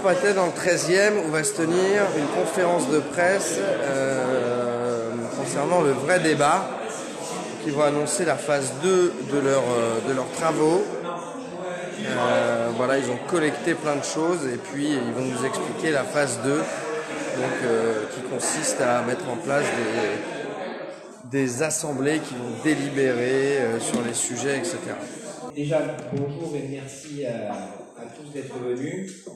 Poitet, dans le 13e, où va se tenir une conférence de presse concernant le vrai débat, qui vont annoncer la phase 2 de leurs travaux. Voilà, ils ont collecté plein de choses et puis ils vont nous expliquer la phase 2, qui consiste à mettre en place des assemblées qui vont délibérer sur les sujets, etc. Déjà, bonjour et merci à tous d'être venus.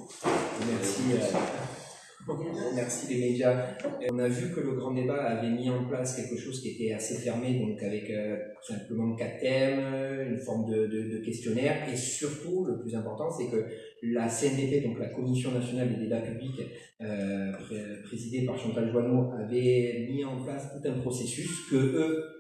Merci les médias. On a vu que le grand débat avait mis en place quelque chose qui était assez fermé, donc avec simplement 4 thèmes, une forme de questionnaire, et surtout, le plus important, c'est que la CNDP, donc la Commission nationale des débats publics, présidée par Chantal Joanneau, avait mis en place tout un processus que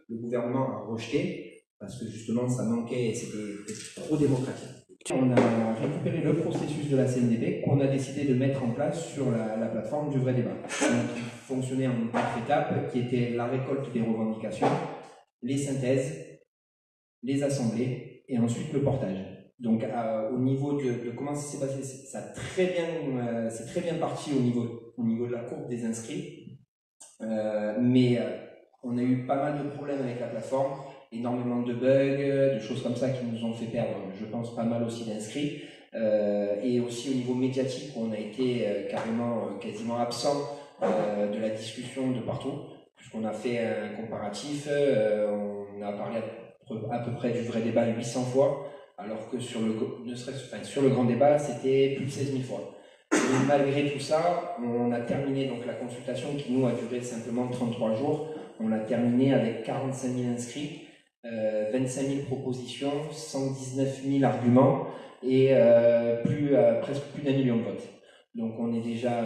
le gouvernement a rejeté, parce que justement ça manquait et c'était trop démocratique. On a récupéré le processus de la CNDP qu'on a décidé de mettre en place sur la plateforme du vrai débat. Donc, il fonctionnait en 4 étapes, qui étaient la récolte des revendications, les synthèses, les assemblées et ensuite le portage. Donc au niveau de comment ça s'est passé, c'est très bien parti au niveau de la courbe des inscrits, mais on a eu pas mal de problèmes avec la plateforme, énormément de bugs, de choses comme ça qui nous ont fait perdre, je pense, pas mal aussi d'inscrits, et aussi au niveau médiatique où on a été quasiment absent de la discussion de partout, puisqu'on a fait un comparatif, on a parlé à peu près du vrai débat 800 fois, alors que sur le grand débat, c'était plus de 16 000 fois. Et malgré tout ça, on a terminé donc la consultation qui nous a duré simplement 33 jours. On l'a terminé avec 45 000 inscrits, 25 000 propositions, 119 000 arguments et presque plus d'1 million de votes. Donc on est déjà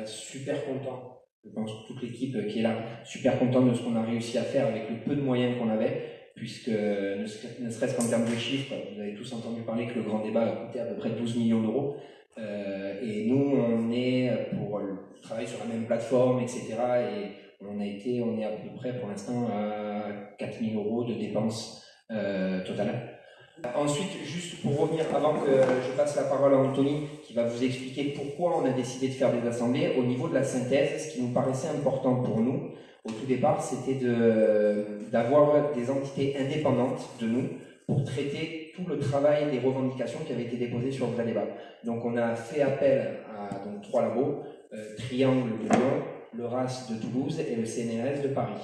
super content. Je pense que toute l'équipe qui est là, super content de ce qu'on a réussi à faire avec le peu de moyens qu'on avait, puisque ne serait-ce qu'en termes de chiffres, vous avez tous entendu parler que le grand débat a coûté à peu près 12 millions d'euros. Et nous, on est pour travailler sur la même plateforme, etc. Et on est à peu près pour l'instant à 4 000 euros de dépenses totales. Ensuite, juste pour revenir, avant que je passe la parole à Anthony, qui va vous expliquer pourquoi on a décidé de faire des assemblées, au niveau de la synthèse, ce qui nous paraissait important pour nous, au tout départ, c'était d'avoir des entités indépendantes de nous pour traiter tout le travail des revendications qui avaient été déposées sur le vrai débat. Donc on a fait appel à 3 labos, Triangle de Lyon, le RAS de Toulouse et le CNRS de Paris.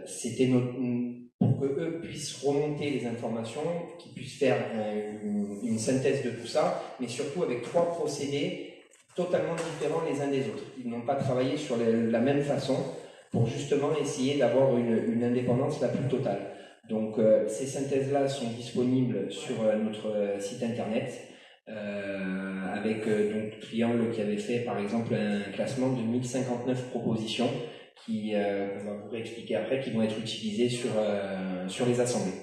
C'était pour qu'eux puissent remonter les informations, qu'ils puissent faire une synthèse de tout ça, mais surtout avec 3 procédés totalement différents les uns des autres. Ils n'ont pas travaillé sur la même façon pour justement essayer d'avoir une indépendance la plus totale. Donc ces synthèses-là sont disponibles sur notre site internet, avec donc Triangle qui avait fait par exemple un classement de 1059 propositions qu'on va vous réexpliquer après, qui vont être utilisées sur les assemblées.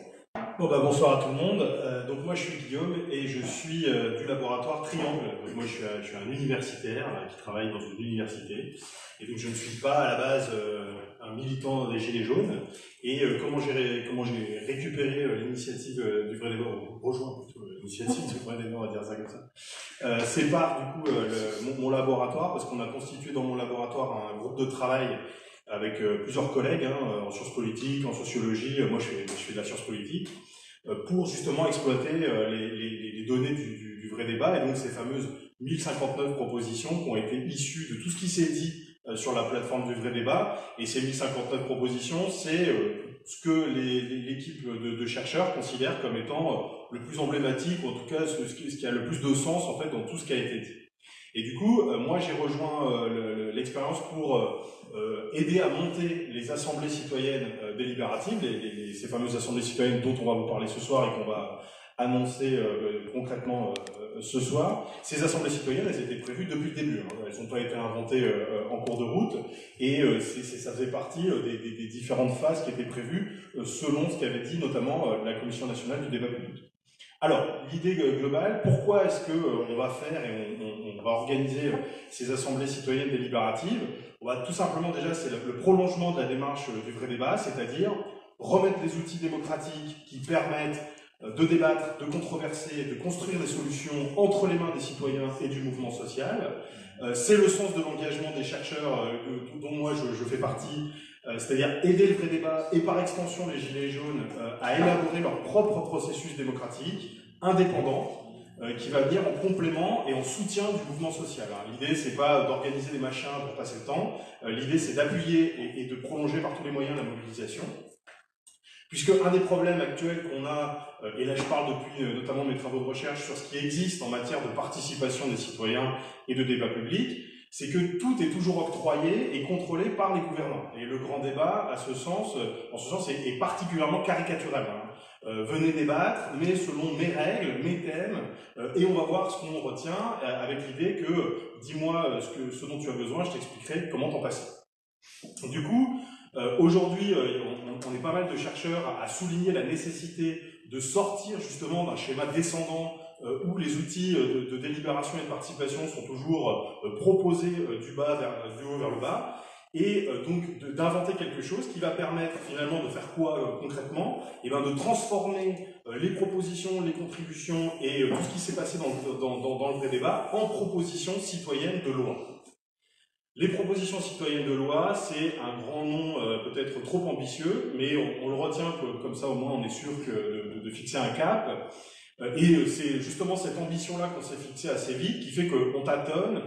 Bon bonsoir à tout le monde. Donc moi je suis Guillaume et je suis du laboratoire Triangle. Donc moi je suis un universitaire qui travaille dans une université et donc je ne suis pas à la base un militant des Gilets jaunes. Et comment j'ai récupéré l'initiative du vrai débat, rejoint plutôt l'initiative du vrai débat, on va dire ça comme ça. C'est par du coup mon laboratoire, parce qu'on a constitué dans mon laboratoire un groupe de travail avec plusieurs collègues en sciences politiques, en sociologie. Moi je fais de la science politique, pour justement exploiter les données du vrai débat, et donc ces fameuses 1059 propositions qui ont été issues de tout ce qui s'est dit sur la plateforme du vrai débat. Et ces 1059 propositions, c'est ce que l'équipe de chercheurs considère comme étant le plus emblématique, ou en tout cas ce qui a le plus de sens en fait dans tout ce qui a été dit. Et du coup, moi j'ai rejoint l'expérience pour aider à monter les assemblées citoyennes délibératives, ces fameuses assemblées citoyennes dont on va vous parler ce soir et qu'on va annoncer concrètement ce soir. Ces assemblées citoyennes, elles étaient prévues depuis le début, elles n'ont pas été inventées en cours de route, et ça faisait partie des différentes phases qui étaient prévues selon ce qu'avait dit notamment la Commission nationale du débat public. Alors, l'idée globale, pourquoi est-ce qu'on va faire et on va organiser ces assemblées citoyennes délibératives? On va tout simplement, déjà, c'est le prolongement de la démarche du vrai débat, c'est-à-dire remettre les outils démocratiques qui permettent de débattre, de controverser, de construire des solutions entre les mains des citoyens et du mouvement social. C'est le sens de l'engagement des chercheurs dont moi je fais partie, c'est-à-dire aider le vrai débat et par extension les Gilets jaunes à élaborer leur propre processus démocratique indépendant qui va venir en complément et en soutien du mouvement social. L'idée, c'est pas d'organiser des machins pour passer le temps, l'idée, c'est d'appuyer et de prolonger par tous les moyens la mobilisation. Puisque un des problèmes actuels qu'on a, et là je parle depuis notamment mes travaux de recherche sur ce qui existe en matière de participation des citoyens et de débat public, c'est que tout est toujours octroyé et contrôlé par les gouvernants. Et le grand débat, en ce sens, est particulièrement caricatural. Venez débattre, mais selon mes règles, mes thèmes, et on va voir ce qu'on retient, avec l'idée que dis-moi ce dont tu as besoin, je t'expliquerai comment t'en passer. Du coup, aujourd'hui, on est pas mal de chercheurs à souligner la nécessité de sortir justement d'un schéma descendant où les outils de délibération et de participation sont toujours proposés du haut vers le bas, et donc d'inventer quelque chose qui va permettre finalement de faire quoi concrètement? Et bien de transformer les propositions, les contributions et tout ce qui s'est passé dans le vrai débat en propositions citoyennes de loi. Les propositions citoyennes de loi, c'est un grand nom peut-être trop ambitieux, mais on le retient comme ça au moins on est sûr de fixer un cap. Et c'est justement cette ambition-là qu'on s'est fixée assez vite qui fait qu'on tâtonne,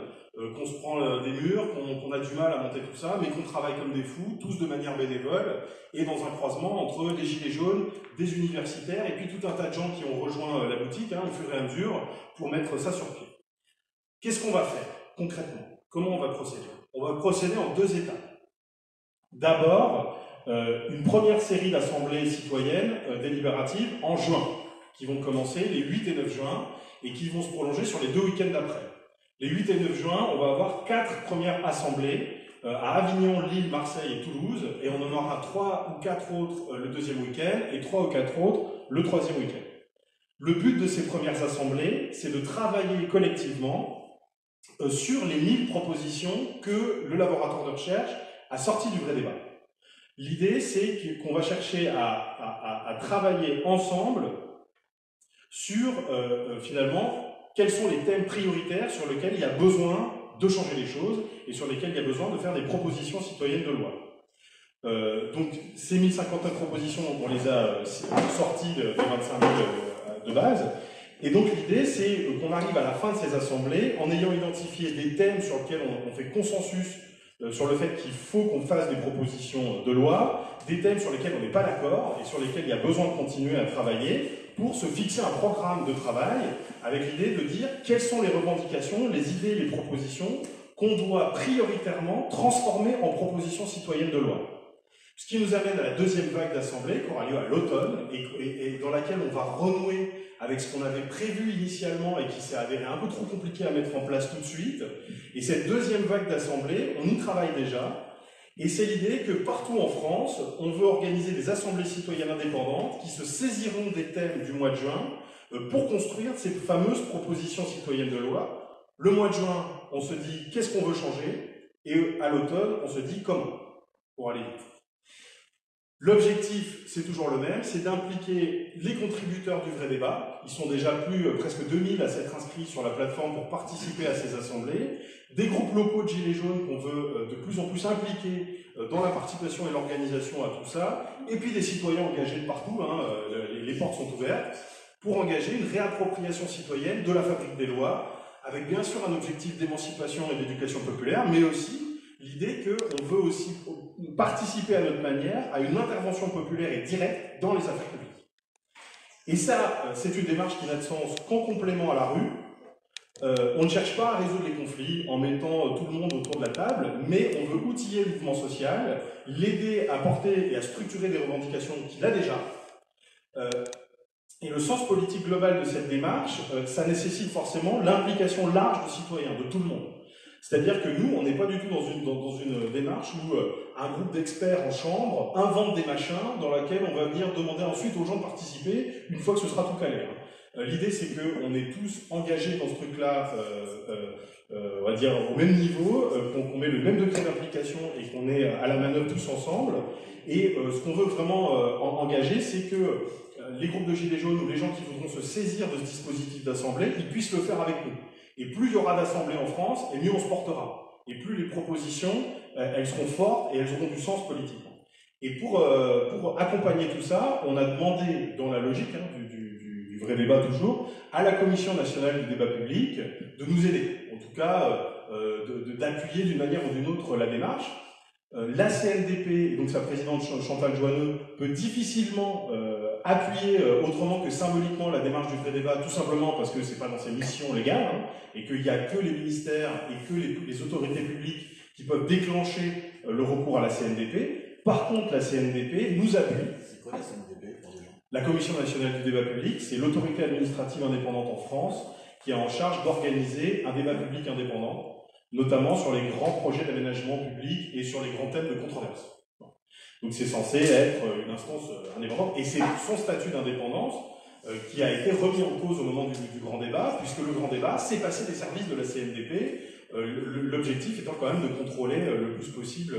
qu'on se prend des murs, qu'on a du mal à monter tout ça, mais qu'on travaille comme des fous, tous de manière bénévole, et dans un croisement entre les Gilets jaunes, des universitaires, et puis tout un tas de gens qui ont rejoint la boutique au fur et à mesure pour mettre ça sur pied. Qu'est-ce qu'on va faire concrètement? Comment on va procéder? On va procéder en deux étapes. D'abord, une première série d'assemblées citoyennes délibératives en juin, qui vont commencer les 8 et 9 juin, et qui vont se prolonger sur les 2 week-ends d'après. Les 8 et 9 juin, on va avoir 4 premières assemblées à Avignon, Lille, Marseille et Toulouse, et on en aura 3 ou 4 autres le deuxième week-end, et 3 ou 4 autres le troisième week-end. Le but de ces premières assemblées, c'est de travailler collectivement sur les 1000 propositions que le laboratoire de recherche a sorties du vrai débat. L'idée, c'est qu'on va chercher à travailler ensemble sur, finalement, quels sont les thèmes prioritaires sur lesquels il y a besoin de changer les choses et sur lesquels il y a besoin de faire des propositions citoyennes de loi. Donc, ces 1059 propositions, on les a sorties des 25 000 de base. Et donc l'idée, c'est qu'on arrive à la fin de ces assemblées en ayant identifié des thèmes sur lesquels on fait consensus sur le fait qu'il faut qu'on fasse des propositions de loi, des thèmes sur lesquels on n'est pas d'accord et sur lesquels il y a besoin de continuer à travailler pour se fixer un programme de travail avec l'idée de dire quelles sont les revendications, les idées, les propositions qu'on doit prioritairement transformer en propositions citoyennes de loi. Ce qui nous amène à la deuxième vague d'assemblées qui aura lieu à l'automne et dans laquelle on va renouer avec ce qu'on avait prévu initialement et qui s'est avéré un peu trop compliqué à mettre en place tout de suite. Et cette deuxième vague d'assemblées, on y travaille déjà. Et c'est l'idée que partout en France, on veut organiser des assemblées citoyennes indépendantes qui se saisiront des thèmes du mois de juin pour construire ces fameuses propositions citoyennes de loi. Le mois de juin, on se dit qu'est-ce qu'on veut changer et à l'automne, on se dit comment pour aller vite. L'objectif, c'est toujours le même, c'est d'impliquer les contributeurs du vrai débat. Ils sont déjà presque 2000 à s'être inscrits sur la plateforme pour participer à ces assemblées. Des groupes locaux de Gilets jaunes qu'on veut de plus en plus impliquer dans la participation et l'organisation à tout ça. Et puis des citoyens engagés de partout, les portes sont ouvertes, pour engager une réappropriation citoyenne de la fabrique des lois, avec bien sûr un objectif d'émancipation et d'éducation populaire, mais aussi l'idée qu'on veut aussi participer à notre manière à une intervention populaire et directe dans les affaires publiques. Et ça, c'est une démarche qui n'a de sens qu'en complément à la rue. On ne cherche pas à résoudre les conflits en mettant tout le monde autour de la table, mais on veut outiller le mouvement social, l'aider à porter et à structurer des revendications qu'il a déjà. Et le sens politique global de cette démarche, ça nécessite forcément l'implication large de citoyens, de tout le monde. C'est-à-dire que nous, on n'est pas du tout dans une démarche où un groupe d'experts en chambre invente des machins dans laquelle on va venir demander ensuite aux gens de participer une fois que ce sera tout calé. L'idée, c'est qu'on est tous engagés dans ce truc-là, on va dire, au même niveau, qu'on met le même degré d'implication et qu'on est à la manœuvre tous ensemble. Et ce qu'on veut vraiment engager, c'est que les groupes de gilets jaunes ou les gens qui voudront se saisir de ce dispositif d'assemblée, ils puissent le faire avec nous. Et plus il y aura d'assemblées en France, et mieux on se portera. Et plus les propositions, elles seront fortes et elles auront du sens politiquement. Et pour accompagner tout ça, on a demandé, dans la logique du vrai débat toujours, à la Commission nationale du débat public de nous aider. En tout cas, d'appuyer d'une manière ou d'une autre la démarche. La CNDP, et donc sa présidente Chantal Joanneux, peut difficilement appuyer autrement que symboliquement la démarche du vrai débat, tout simplement parce que c'est pas dans ses missions légales, hein, et qu'il n'y a que les ministères et que les autorités publiques qui peuvent déclencher le recours à la CNDP. Par contre, la CNDP nous appuie. C'est quoi la CNDP pour les gens? La Commission nationale du débat public, c'est l'autorité administrative indépendante en France qui est en charge d'organiser un débat public indépendant, notamment sur les grands projets d'aménagement public et sur les grands thèmes de controverse. Donc c'est censé être une instance indépendante, et c'est son statut d'indépendance qui a été remis en cause au moment du grand débat, puisque le grand débat s'est passé des services de la CNDP, l'objectif étant quand même de contrôler le plus possible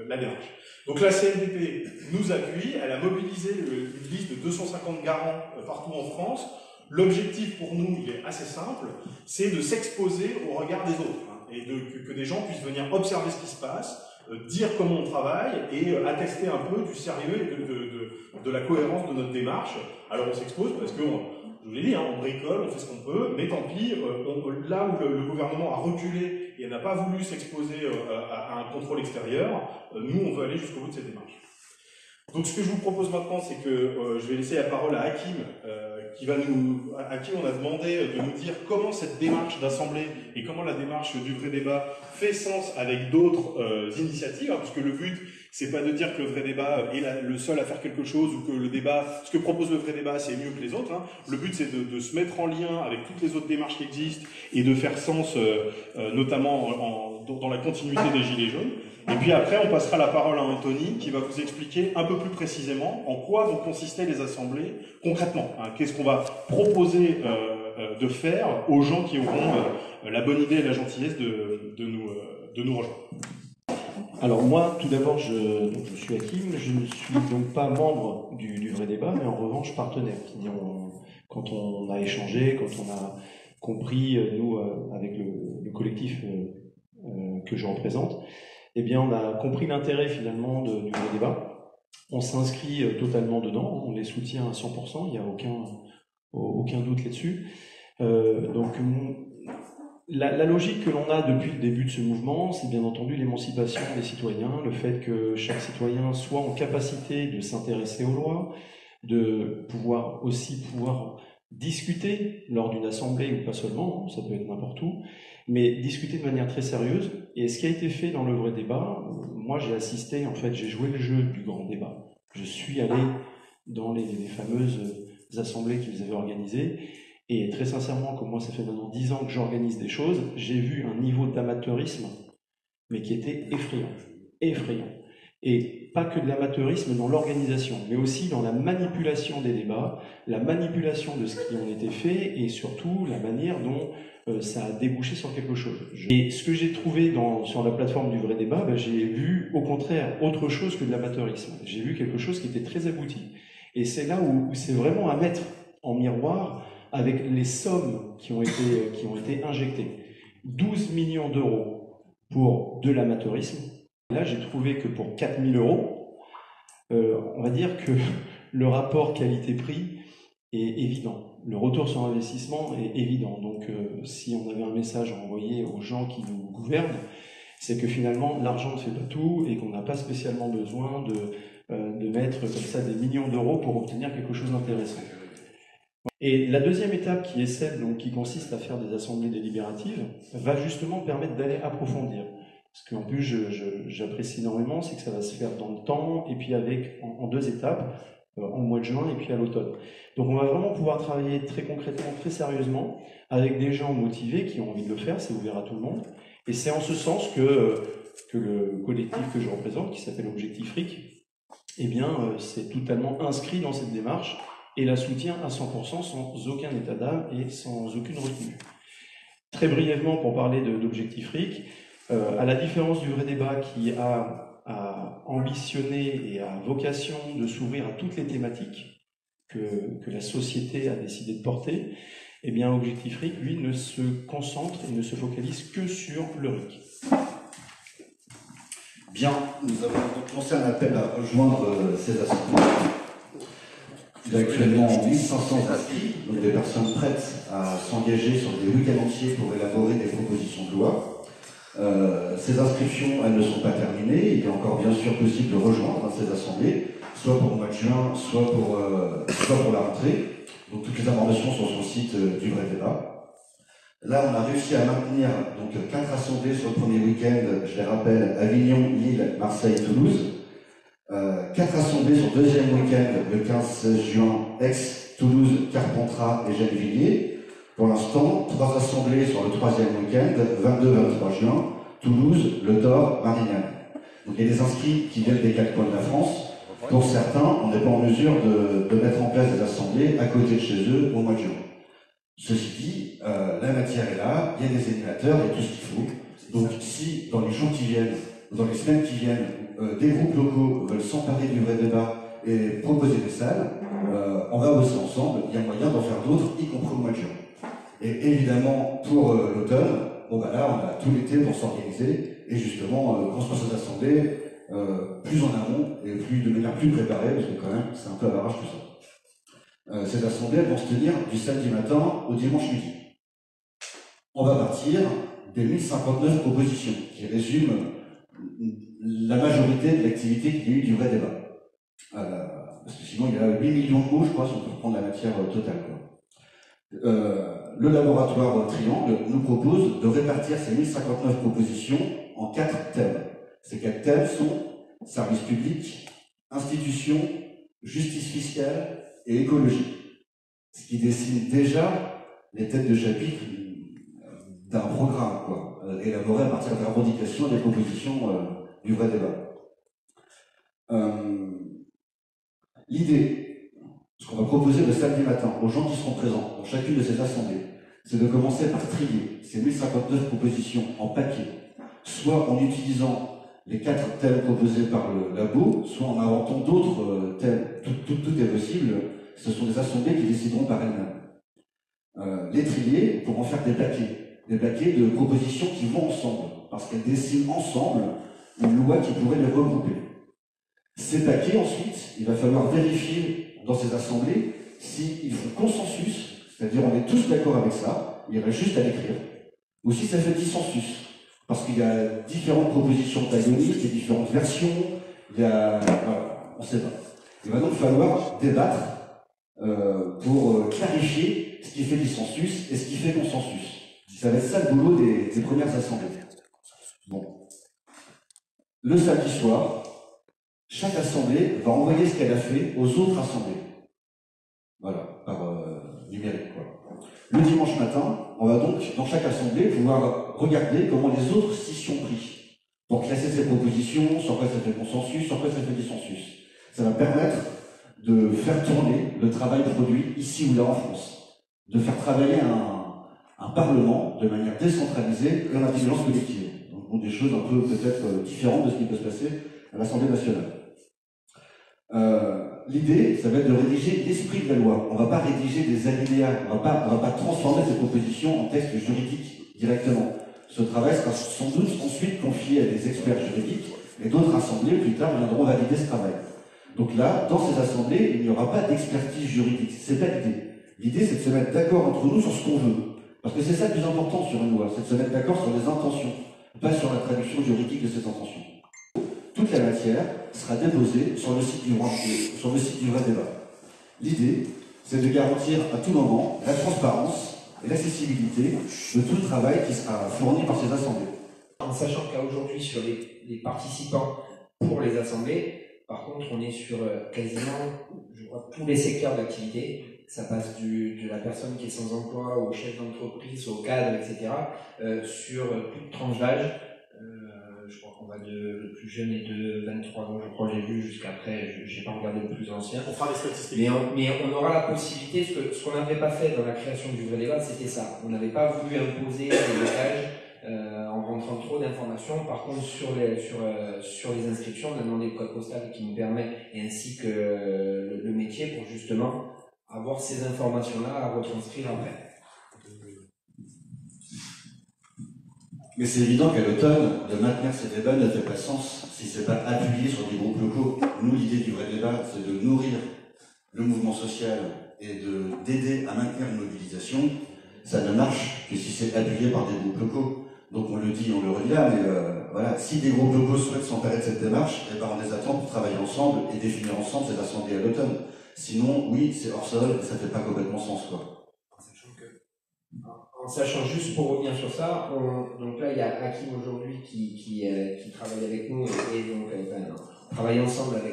la démarche. Donc la CNDP nous appuie, elle a mobilisé une liste de 250 garants partout en France. L'objectif pour nous, il est assez simple, c'est de s'exposer au regard des autres, hein, et que des gens puissent venir observer ce qui se passe, dire comment on travaille et attester un peu du sérieux et de la cohérence de notre démarche. Alors on s'expose parce que, je vous l'ai dit, hein, on bricole, on fait ce qu'on peut, mais tant pis, là où le gouvernement a reculé et n'a pas voulu s'exposer à un contrôle extérieur, nous on veut aller jusqu'au bout de cette démarche. Donc ce que je vous propose maintenant, c'est que je vais laisser la parole à Hakim, à qui on a demandé de nous dire comment cette démarche d'assemblée et comment la démarche du vrai débat fait sens avec d'autres initiatives, hein, parce que le but, c'est pas de dire que le vrai débat est le seul à faire quelque chose ou que le débat, ce que propose le vrai débat, c'est mieux que les autres. Hein. Le but, c'est de se mettre en lien avec toutes les autres démarches qui existent et de faire sens, notamment dans la continuité des Gilets jaunes. Et puis après, on passera la parole à Anthony qui va vous expliquer un peu plus précisément en quoi vont consister les assemblées concrètement. Hein, qu'est-ce qu'on va proposer de faire aux gens qui auront la bonne idée et la gentillesse de nous rejoindre. Alors moi, tout d'abord, je suis Hakim, je ne suis donc pas membre du vrai débat, mais en revanche partenaire. C'est-à-dire, quand on a échangé, quand on a compris, nous, avec le collectif que je représente, eh bien, on a compris l'intérêt finalement du vrai débat. On s'inscrit totalement dedans, on les soutient à 100%, il n'y a aucun doute là-dessus. Donc, la logique que l'on a depuis le début de ce mouvement, c'est bien entendu l'émancipation des citoyens, le fait que chaque citoyen soit en capacité de s'intéresser aux lois, de pouvoir discuter lors d'une assemblée ou pas seulement, ça peut être n'importe où, mais discuter de manière très sérieuse. Et ce qui a été fait dans le vrai débat, moi j'ai assisté, en fait j'ai joué le jeu du grand débat. Je suis allé dans les fameuses assemblées qu'ils avaient organisées, et très sincèrement, comme moi ça fait maintenant 10 ans que j'organise des choses, j'ai vu un niveau d'amateurisme, mais qui était effrayant. Effrayant. Et pas que de l'amateurisme dans l'organisation, mais aussi dans la manipulation des débats, la manipulation de ce qui en était fait, et surtout la manière dont ça a débouché sur quelque chose. Et ce que j'ai trouvé sur la plateforme du vrai débat, j'ai vu au contraire autre chose que de l'amateurisme. J'ai vu quelque chose qui était très abouti. Et c'est là où c'est vraiment à mettre en miroir avec les sommes qui ont été injectées. 12 millions d'euros pour de l'amateurisme. Là, j'ai trouvé que pour 4 000 euros, on va dire que le rapport qualité-prix est évident. Le retour sur investissement est évident. Donc, si on avait un message à envoyer aux gens qui nous gouvernent, c'est que finalement, l'argent ne fait pas tout et qu'on n'a pas spécialement besoin de mettre comme ça des millions d'euros pour obtenir quelque chose d'intéressant. Et la deuxième étape, qui est celle donc, qui consiste à faire des assemblées délibératives, va justement permettre d'aller approfondir. Ce qu'en plus j'apprécie énormément, c'est que ça va se faire dans le temps, et puis en 2 étapes, en mois de juin et puis à l'automne. Donc on va vraiment pouvoir travailler très concrètement, très sérieusement, avec des gens motivés qui ont envie de le faire, c'est ouvert à tout le monde. Et c'est en ce sens que le collectif que je représente, qui s'appelle Objectif Fric, eh bien c'est totalement inscrit dans cette démarche et la soutient à 100% sans aucun état d'âme et sans aucune retenue. Très brièvement, pour parler d'Objectif Fric, à la différence du vrai débat qui a ambitionné et a vocation de s'ouvrir à toutes les thématiques, que la société a décidé de porter, eh bien Objectif RIC, lui, ne se concentre et ne se focalise que sur le RIC. Bien, nous avons donc lancé un appel à rejoindre ces assemblées. Il y a actuellement 1500 inscrits, donc des personnes prêtes à s'engager sur des week-ends entiers pour élaborer des propositions de loi. Ces inscriptions, elles ne sont pas terminées. Il est encore bien sûr possible de rejoindre ces assemblées, soit pour le mois de juin, soit pour la rentrée. Donc toutes les informations sont sur le site du Vrai Débat. Là, on a réussi à maintenir donc 4 assemblées sur le premier week-end, je les rappelle, Avignon, Lille, Marseille, Toulouse. 4 assemblées sur le deuxième week-end, le 15 juin, Aix, Toulouse, Carpentras et Gennevilliers. Pour l'instant, 3 assemblées sur le troisième week-end, 22-23 juin, Toulouse, Le Thor, Marignane. Donc il y a des inscrits qui viennent des 4 coins de la France. Pour certains, on n'est pas en mesure de mettre en place des assemblées à côté de chez eux au mois de juin. Ceci dit, la matière est là, il y a des animateurs, il y a tout ce qu'il faut. Donc si dans les jours qui viennent, dans les semaines qui viennent, des groupes locaux veulent s'emparer du Vrai Débat et proposer des salles, on va bosser ensemble, il y a moyen d'en faire d'autres, y compris au mois de juin. Et évidemment, pour l'automne, bon bah là, on a tout l'été pour s'organiser et justement construire ces assemblées plus en amont et de manière plus préparée, parce que quand même, c'est un peu à l'arrache tout ça. Ces assemblées vont se tenir du samedi matin au dimanche midi. On va partir des 1059 propositions qui résument la majorité de l'activité qu'il y a eu du Vrai Débat. Parce que sinon, il y a 8 millions de mots, je crois, si on peut reprendre la matière totale, quoi. Le laboratoire Triangle nous propose de répartir ces 1059 propositions en 4 thèmes. Ces 4 thèmes sont service public, institutions, justice fiscale et écologie. Ce qui dessine déjà les têtes de chapitre d'un programme, quoi, élaboré à partir des revendications et des propositions du Vrai Débat. L'idée, ce qu'on va proposer le samedi matin aux gens qui seront présents dans chacune de ces assemblées, c'est de commencer par trier ces 1059 propositions en papier, soit en utilisant les 4 thèmes proposés par le labo, soit en inventant d'autres thèmes. Tout est possible, ce sont des assemblées qui décideront par elles-mêmes. Les trier pour en faire des paquets de propositions qui vont ensemble, parce qu'elles dessinent ensemble une loi qui pourrait les regrouper. Ces paquets, ensuite, il va falloir vérifier dans ces assemblées s'ils font consensus, c'est-à-dire on est tous d'accord avec ça, il reste juste à l'écrire, ou si ça fait dissensus, parce qu'il y a différentes propositions antagonistes, il y a différentes versions, voilà, on ne sait pas. Il va donc falloir débattre pour clarifier ce qui fait dissensus et ce qui fait consensus. Ça va être ça le boulot des premières assemblées. Bon. Le samedi soir, chaque assemblée va envoyer ce qu'elle a fait aux autres assemblées. Voilà, par numérique, quoi. Le dimanche matin, on va donc, dans chaque assemblée, pouvoir regarder comment les autres s'y sont pris pour classer ces propositions, sur quoi ça fait consensus, sur quoi ça fait dissensus. Ça va permettre de faire tourner le travail produit ici ou là en France, de faire travailler un Parlement de manière décentralisée et en intelligence collective. Donc des choses un peu peut-être différentes de ce qui peut se passer à l'Assemblée nationale. L'idée, ça va être de rédiger l'esprit de la loi. On ne va pas rédiger des alinéas, on va pas transformer ces propositions en texte juridique directement. Ce travail sera sans doute ensuite confié à des experts juridiques et d'autres assemblées plus tard viendront valider ce travail. Donc là, dans ces assemblées, il n'y aura pas d'expertise juridique. C'est pas l'idée. L'idée, c'est de se mettre d'accord entre nous sur ce qu'on veut. Parce que c'est ça le plus important sur une loi, c'est de se mettre d'accord sur les intentions, pas sur la traduction juridique de ces intentions. Toute la matière sera déposée sur le site du Vrai Débat. L'idée, c'est de garantir à tout moment la transparence et l'accessibilité de tout le travail qui sera fourni par ces assemblées. En sachant qu'aujourd'hui, sur les participants pour les assemblées, par contre, on est sur quasiment, je crois, tous les secteurs d'activité. Ça passe de la personne qui est sans emploi au chef d'entreprise, au cadre, etc. Sur toute tranche d'âge. Je crois qu'on va le plus jeune est de 23 ans, je crois, j'ai vu jusqu'après, je n'ai pas regardé le plus ancien. On fera des statistiques. Mais on aura la possibilité, ce qu'on n'avait pas fait dans la création du Vrai Débat, c'était ça. On n'avait pas voulu imposer des blocages en rentrant trop d'informations. Par contre, sur les inscriptions, on a demandé le code postal qui nous permet, et ainsi que le métier, pour justement avoir ces informations-là à retranscrire après. Mais c'est évident qu'à l'automne, de maintenir ces débats ne fait pas sens si c'est pas appuyé sur des groupes locaux. Nous, l'idée du vrai débat, c'est de nourrir le mouvement social et d'aider à maintenir une mobilisation. Ça ne marche que si c'est appuyé par des groupes locaux. Donc on le dit, on le redit là, mais voilà, si des groupes locaux souhaitent s'emparer de cette démarche, eh ben on les attend pour travailler ensemble et définir ensemble cette assemblée à l'automne. Sinon, oui, c'est hors sol et ça fait pas complètement sens, quoi. En sachant juste pour revenir sur ça, donc là il y a Hakim aujourd'hui qui travaille avec nous et donc on travaille ensemble avec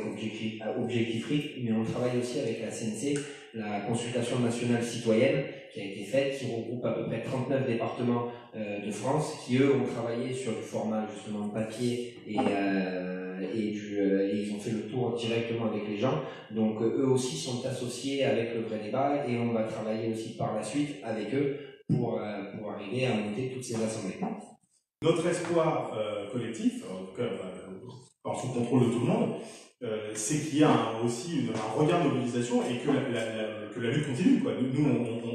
Objectif RIC, mais on travaille aussi avec la CNC, la consultation nationale citoyenne qui a été faite, qui regroupe à peu près 39 départements de France, qui eux ont travaillé sur du format justement de papier et ils ont fait le tour directement avec les gens. Donc eux aussi sont associés avec le vrai débat et on va travailler aussi par la suite avec eux pour arriver à monter toutes ces assemblées. Notre espoir collectif, en tout cas par sous contrôle de tout le monde, c'est qu'il y a aussi un regain de mobilisation et que la lutte continue, quoi. Nous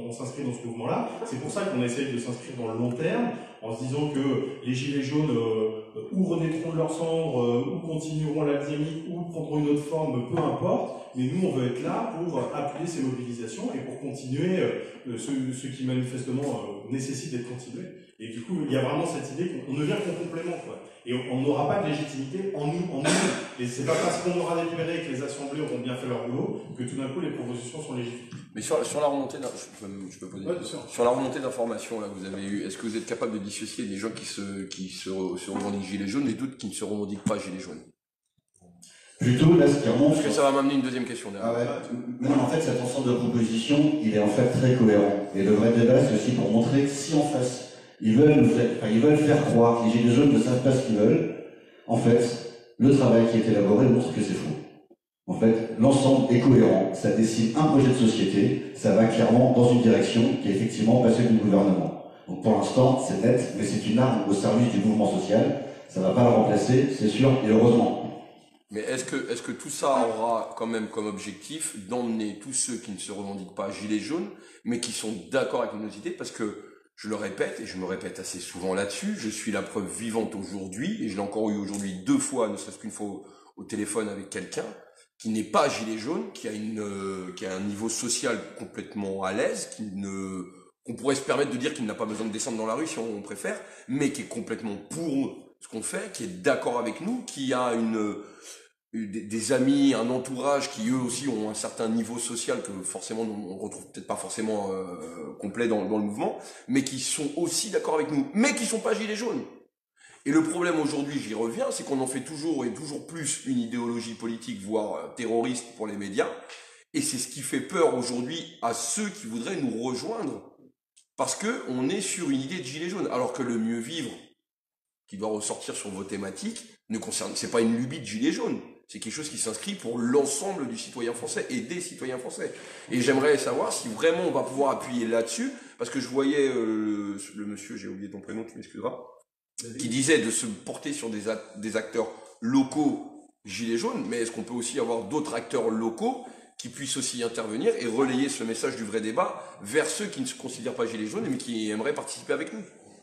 on s'inscrit dans ce mouvement-là. C'est pour ça qu'on essaye de s'inscrire dans le long terme, en se disant que les gilets jaunes ou renaîtront de leurs cendres, ou continueront l'alzhémie, ou prendront une autre forme, peu importe. Mais nous, on veut être là pour appuyer ces mobilisations et pour continuer ce qui manifestement nécessite d'être continué. Et du coup, il y a vraiment cette idée qu'on ne vient qu'en complément, quoi. Et on n'aura pas de légitimité en nous. Et c'est pas parce qu'on aura délibéré et que les assemblées auront bien fait leur boulot que tout d'un coup les propositions sont légitimes. Mais sur la remontée, je peux poser une question. Sur la remontée d'informations là, vous avez eu, est-ce que vous êtes capable de dissocier des gens qui se revendiquent gilets jaunes et d'autres qui ne se revendiquent pas gilets jaunes? Plutôt, là, ce qui remonte... Parce que ça va m'amener une deuxième question derrière. Ah ouais. Mais non, en fait, cet ensemble de propositions, il est en fait très cohérent. Et le vrai débat, c'est aussi pour montrer que si en face, ils veulent faire croire que les gilets jaunes ne savent pas ce qu'ils veulent, en fait, le travail qui est élaboré montre que c'est faux. En fait, l'ensemble est cohérent, ça dessine un projet de société, ça va clairement dans une direction qui est effectivement pas celle du gouvernement. Donc pour l'instant, c'est net, mais c'est une arme au service du mouvement social, ça va pas le remplacer, c'est sûr, et heureusement. Mais est-ce que tout ça aura quand même comme objectif d'emmener tous ceux qui ne se revendiquent pas gilets jaunes, mais qui sont d'accord avec nos idées? Parce que, je le répète, et je me répète assez souvent là-dessus, je suis la preuve vivante aujourd'hui, et je l'ai encore eu aujourd'hui 2 fois, ne serait-ce qu'une fois au téléphone avec quelqu'un, qui n'est pas gilet jaune, qui a un niveau social complètement à l'aise, qu'on pourrait se permettre de dire qu'il n'a pas besoin de descendre dans la rue si on préfère, mais qui est complètement pour ce qu'on fait, qui est d'accord avec nous, qui a des amis, un entourage qui eux aussi ont un certain niveau social que forcément on retrouve peut-être pas forcément complet dans le mouvement, mais qui sont aussi d'accord avec nous, mais qui sont pas gilets jaunes. Et le problème aujourd'hui, j'y reviens, c'est qu'on en fait toujours et toujours plus une idéologie politique, voire terroriste pour les médias, et c'est ce qui fait peur aujourd'hui à ceux qui voudraient nous rejoindre, parce que on est sur une idée de gilet jaune, alors que le mieux vivre, qui doit ressortir sur vos thématiques, c'est pas une lubie de gilet jaune. C'est quelque chose qui s'inscrit pour l'ensemble du citoyen français et des citoyens français. Et j'aimerais savoir si vraiment on va pouvoir appuyer là-dessus, parce que je voyais le monsieur, j'ai oublié ton prénom, tu m'excuseras, qui disait de se porter sur des acteurs locaux gilets jaunes, mais est-ce qu'on peut aussi avoir d'autres acteurs locaux qui puissent aussi intervenir et relayer ce message du vrai débat vers ceux qui ne se considèrent pas gilets jaunes, mais qui aimeraient participer avec nous?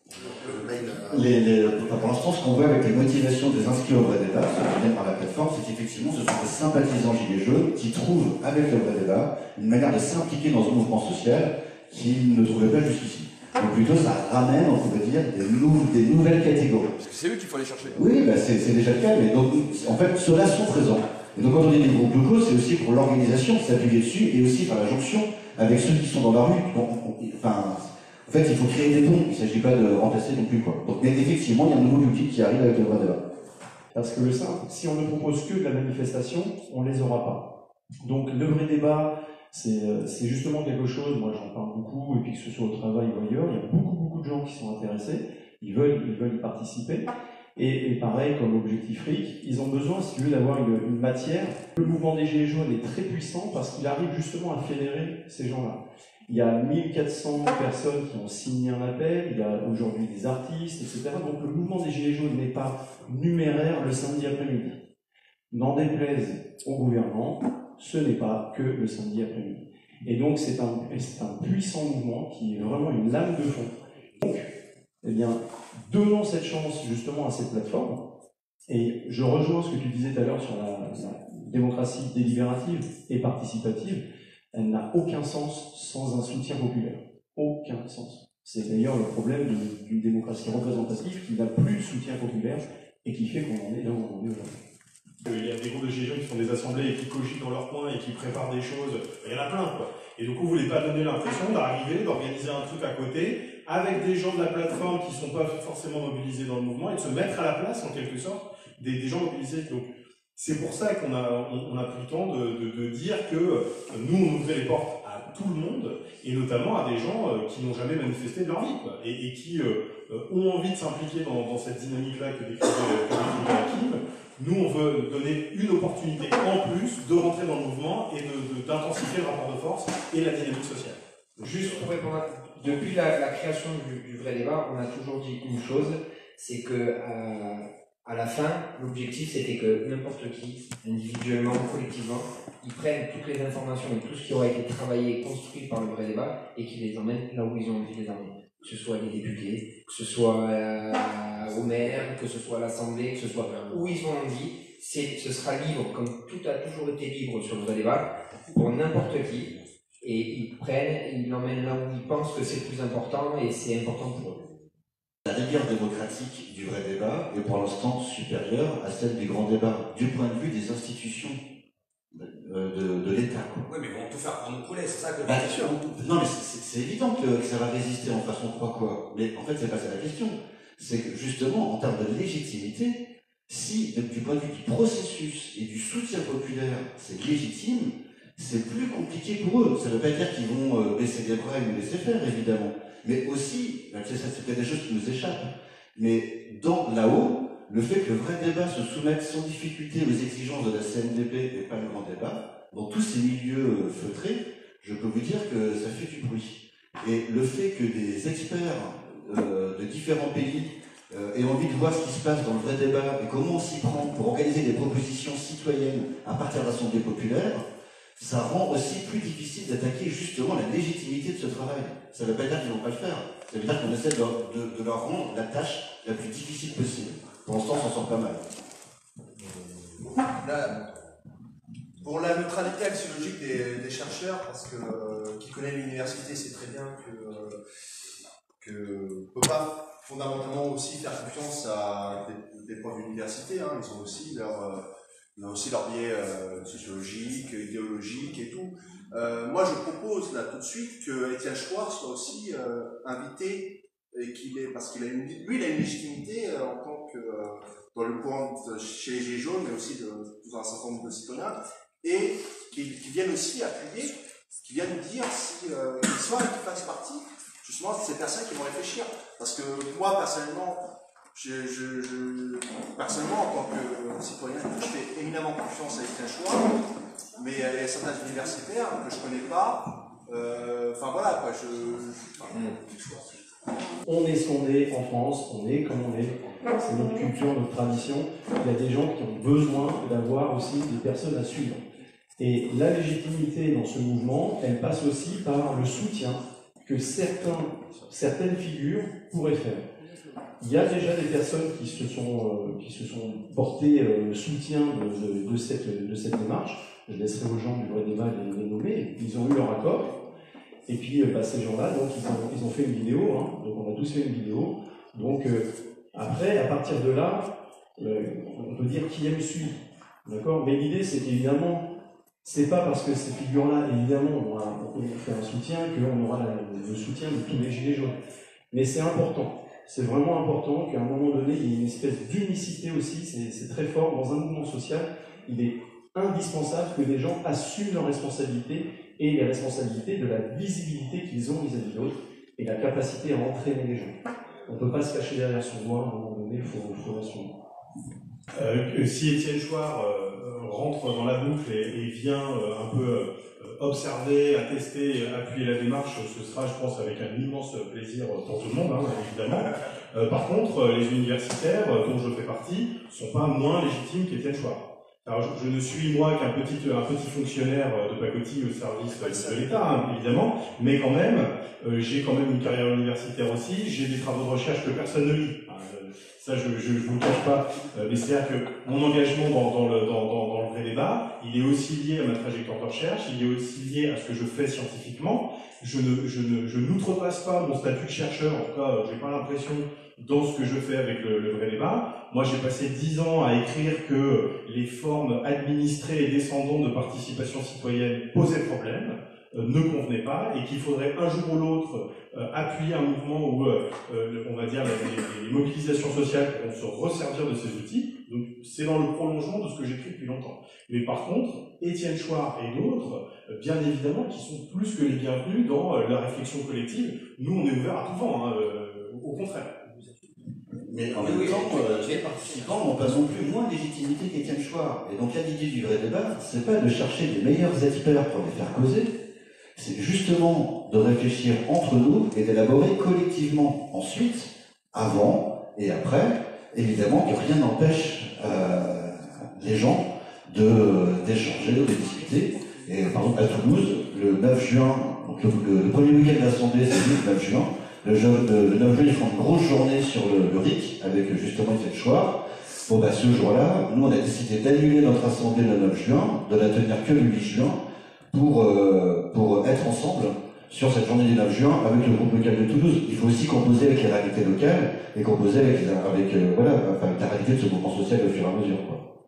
Pour l'instant, ce qu'on voit avec les motivations des inscrits au vrai débat, ceux qui viennent par la plateforme, c'est qu'effectivement, ce sont des sympathisants gilets jaunes qui trouvent, avec le vrai débat, une manière de s'impliquer dans un mouvement social qu'ils ne trouvaient pas jusqu'ici. Donc plutôt, ça ramène, on pourrait dire, des nouvelles catégories. Parce que c'est eux qu'il faut aller chercher. Oui, bah c'est déjà le cas, mais donc, en fait, ceux-là sont présents. Et donc, quand on dit des groupes locaux, c'est aussi pour l'organisation, s'appuyer dessus, et aussi par la jonction avec ceux qui sont dans la rue. En fait, il faut créer des ponts, il ne s'agit pas de remplacer non plus, quoi. Donc, mais effectivement, il y a un nouveau public qui arrive avec le vrai débat. Parce que le simple, si on ne propose que de la manifestation, on ne les aura pas. Donc, le vrai débat, c'est justement quelque chose, moi j'en parle beaucoup, et puis que ce soit au travail ou ailleurs, il y a beaucoup de gens qui sont intéressés, ils veulent y participer. Et pareil, comme Objectif RIC, ils ont besoin, si tu veux, d'avoir une matière. Le mouvement des Gilets jaunes est très puissant parce qu'il arrive justement à fédérer ces gens-là. Il y a 1400 personnes qui ont signé un appel, il y a aujourd'hui des artistes, etc. Donc le mouvement des Gilets jaunes n'est pas numéraire le samedi après-midi. N'en déplaise au gouvernement, ce n'est pas que le samedi après-midi. Et donc c'est un puissant mouvement qui est vraiment une lame de fond. Donc, eh bien, donnons cette chance justement à cette plateforme. Et je rejoins ce que tu disais tout à l'heure sur la démocratie délibérative et participative. Elle n'a aucun sens sans un soutien populaire. Aucun sens. C'est d'ailleurs le problème d'une démocratie représentative qui n'a plus de soutien populaire et qui fait qu'on en est là où on en est aujourd'hui. Il y a des groupes de Gilets jaunes qui font des assemblées et qui cogitent dans leur coin et qui préparent des choses. Il y en a plein, quoi. Et du coup, vous voulez pas donner l'impression d'arriver, d'organiser un truc à côté avec des gens de la plateforme qui sont pas forcément mobilisés dans le mouvement et de se mettre à la place, en quelque sorte, des gens mobilisés. Donc, c'est pour ça qu'on a pris le temps de dire que nous, on ouvrait les portes à tout le monde, et notamment à des gens qui n'ont jamais manifesté de leur vie, quoi, et qui ont envie de s'impliquer dans cette dynamique-là que décrivait Hakim. Nous, on veut donner une opportunité en plus de rentrer dans le mouvement et d'intensifier le rapport de force et la dynamique sociale. Juste pour répondre, depuis la création du vrai débat, on a toujours dit une chose, c'est que à la fin, l'objectif c'était que n'importe qui, individuellement, collectivement, ils prennent toutes les informations et tout ce qui aura été travaillé et construit par le vrai débat et qu'ils les emmènent là où ils ont envie de les emmener. Que ce soit les députés, que ce soit au maire, que ce soit à l'Assemblée, que ce soit où ils ont envie, ce sera libre, comme tout a toujours été libre sur le vrai débat, pour n'importe qui, et ils l'emmènent là où ils pensent que c'est le plus important et c'est important pour eux. La rigueur démocratique du vrai débat est pour l'instant supérieure à celle des grands débats, du point de vue des institutions de l'État. Oui, mais ils vont tout faire pour nous couler, c'est ça que... Bien sûr. Non, mais c'est évident que ça va résister en façon 3 quoi. Mais en fait, c'est pas ça la question. C'est que justement, en termes de légitimité, si du point de vue du processus et du soutien populaire, c'est légitime, c'est plus compliqué pour eux. Ça ne veut pas dire qu'ils vont baisser les bras et nous laisser faire, évidemment. Mais aussi, c'est peut-être des choses qui nous échappent, mais là-haut, le fait que le vrai débat se soumette sans difficulté aux exigences de la CNDP et pas le grand débat, dans tous ces milieux feutrés, je peux vous dire que ça fait du bruit. Et le fait que des experts de différents pays aient envie de voir ce qui se passe dans le vrai débat et comment on s'y prend pour organiser des propositions citoyennes à partir d'assemblées populaires, ça rend aussi plus difficile d'attaquer justement la légitimité de ce travail. Ça ne veut pas dire qu'ils ne vont pas le faire. Ça veut dire qu'on essaie de leur rendre la tâche la plus difficile possible. Pour l'instant, on s'en sort pas mal. Là, pour la neutralité axiologique des chercheurs, parce que qui connaît l'université sait très bien que ne peut pas fondamentalement aussi faire confiance à des profs d'université. Hein. Ils ont aussi leur biais sociologique, idéologique et tout. Moi, je propose là tout de suite que Étienne Chouard soit aussi invité et parce qu'il a une légitimité en tant que dans le courant chez les Gilets jaunes, mais aussi dans un certain nombre de citoyens, et qui viennent aussi appuyer, qui viennent nous dire qu'ils fassent partie justement de ces personnes qui vont réfléchir. Parce que moi, personnellement, personnellement, en tant que citoyen, je fais éminemment confiance à Étienne Chouard, mais il y a certains universitaires que je connais pas. Enfin voilà, quoi. On est ce qu'on est en France, on est comme on est. C'est notre culture, notre tradition. Il y a des gens qui ont besoin d'avoir aussi des personnes à suivre. Et la légitimité dans ce mouvement, elle passe aussi par le soutien que certaines figures pourraient faire. Il y a déjà des personnes qui se sont portées le soutien de cette démarche. Je laisserai aux gens du vrai débat les nommer. Ils ont eu leur accord. Et puis ces gens-là, donc ils ont fait une vidéo. Hein, donc on a tous fait une vidéo. Donc après, à partir de là, on peut dire qui aime suit. D'accord. Mais l'idée, c'est qu'évidemment, c'est pas parce que ces figures-là, évidemment, on fait un soutien qu'on aura le soutien de tous les Gilets jaunes. Mais c'est important. C'est vraiment important qu'à un moment donné, il y ait une espèce d'unicité aussi, c'est très fort. Dans un mouvement social, il est indispensable que les gens assument leurs responsabilités et les responsabilités de la visibilité qu'ils ont vis-à-vis d'autres et la capacité à entraîner les gens. On ne peut pas se cacher derrière son doigt, à un moment donné, il faut assumer. Si Étienne Chouard rentre dans la boucle et vient un peu observer, à tester, appuyer la démarche, ce sera, je pense, avec un immense plaisir pour tout le monde, hein, évidemment. Par contre, les universitaires dont je fais partie sont pas moins légitimes qu'Étienne Chouard. Alors, je ne suis, moi, qu'un petit fonctionnaire de pacotille au service de l'État, hein, évidemment, mais quand même, j'ai quand même une carrière universitaire aussi, j'ai des travaux de recherche que personne ne lit. Ça, je vous le cache pas, mais c'est-à-dire que mon engagement dans le vrai débat, il est aussi lié à ma trajectoire de recherche, il est aussi lié à ce que je fais scientifiquement. Je n'outrepasse pas mon statut de chercheur, en tout cas, j'ai pas l'impression dans ce que je fais avec le vrai débat. Moi, j'ai passé 10 ans à écrire que les formes administrées et descendantes de participation citoyenne posaient problème, ne convenaient pas, et qu'il faudrait un jour ou l'autre appuyer un mouvement où, on va dire, les mobilisations sociales pourront se resservir de ces outils. Donc, c'est dans le prolongement de ce que j'écris depuis longtemps. Mais par contre, Étienne Chouard et d'autres, bien évidemment, qui sont plus que les bienvenus dans la réflexion collective. Nous, on est ouvert à tout vent, hein, au contraire. Mais en même temps, les participants n'ont pas non plus moins de légitimité qu'Étienne Chouard. Et donc l'idée du vrai débat, c'est pas de chercher les meilleurs experts pour les faire causer, c'est justement de réfléchir entre nous et d'élaborer collectivement ensuite, avant et après, évidemment que rien n'empêche les gens d'échanger, de discuter. Et par exemple à Toulouse, le 9 juin, donc le premier week-end de l'Assemblée, c'est le 9 juin, le 9 juin, ils font une grosse journée sur le RIC, avec justement Étienne Chouard. Bon, bah, ce jour-là, nous, on a décidé d'annuler notre assemblée le 9 juin, de la tenir que le 8 juin, pour être ensemble sur cette journée du 9 juin avec le groupe local de Toulouse. Il faut aussi composer avec les réalités locales et composer avec la réalité de ce mouvement social au fur et à mesure, quoi.